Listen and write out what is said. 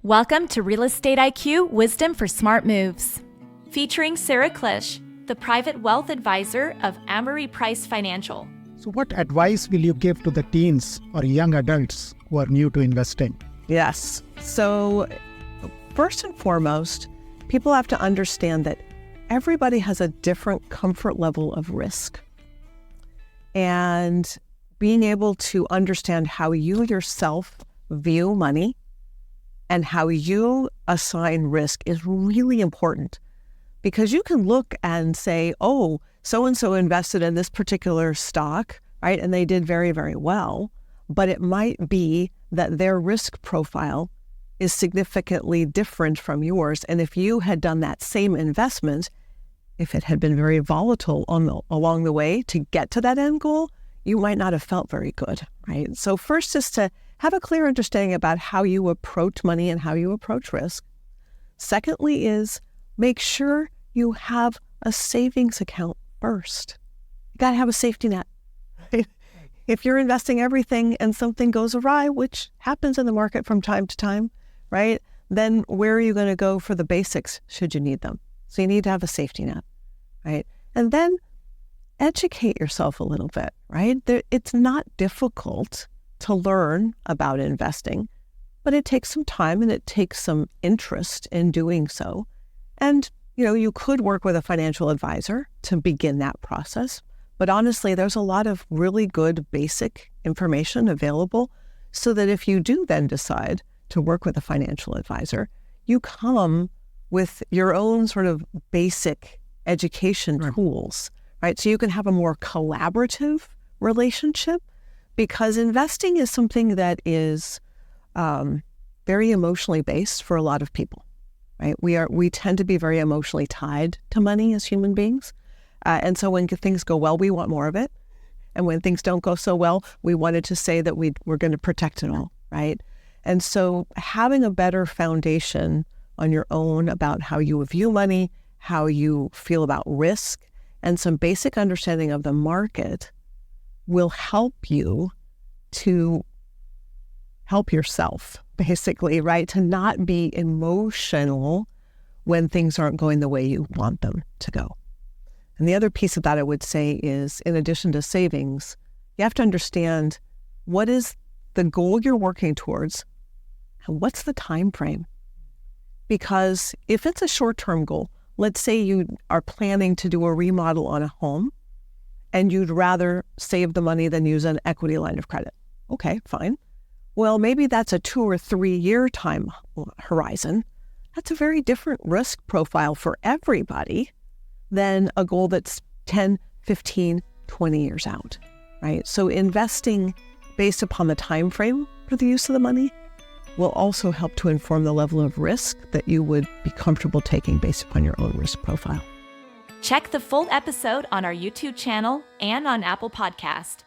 Welcome to Real Estate IQ Wisdom for Smart Moves, featuring Sarah Clish, the private wealth advisor of Ameriprise Financial. So what advice will you give to the teens or young adults who are new to investing? Yes. So first and foremost, people have to understand that everybody has a different comfort level of risk. And being able to understand how you yourself view money and how you assign risk is really important, because you can look and say, oh, so-and-so invested in this particular stock, right? And they did very, very well. But it might be that their risk profile is significantly different from yours. And if you had done that same investment, if it had been very volatile along the way to get to that end goal, you might not have felt very good, right? So first is to have a clear understanding about how you approach money and how you approach risk. Secondly is make sure you have a savings account first. You got to have a safety net. If you're investing everything and something goes awry, which happens in the market from time to time, right? Then where are you going to go for the basics should you need them? So you need to have a safety net, right? And then educate yourself a little bit, right? It's not difficult to learn about investing, but it takes some time and it takes some interest in doing so. And, you could work with a financial advisor to begin that process. But honestly, there's a lot of really good basic information available so that if you do then decide to work with a financial advisor, you come with your own sort of basic education tools, right? So you can have a more collaborative relationship, because investing is something that is very emotionally based for a lot of people, right? We tend to be very emotionally tied to money as human beings. And so when things go well, we want more of it. And when things don't go so well, we wanted to say that we're going to protect it all, right? And so having a better foundation on your own about how you view money, how you feel about risk, and some basic understanding of the market will help you to help yourself, basically, right? To not be emotional when things aren't going the way you want them to go. And the other piece of that I would say is, in addition to savings, you have to understand what is the goal you're working towards and what's the time frame. Because if it's a short-term goal, let's say you are planning to do a remodel on a home and you'd rather save the money than use an equity line of credit. Okay, fine. Well, maybe that's a 2 or 3 year time horizon. That's a very different risk profile for everybody than a goal that's 10, 15, 20 years out, right? So investing based upon the time frame for the use of the money will also help to inform the level of risk that you would be comfortable taking based upon your own risk profile. Check the full episode on our YouTube channel and on Apple Podcast.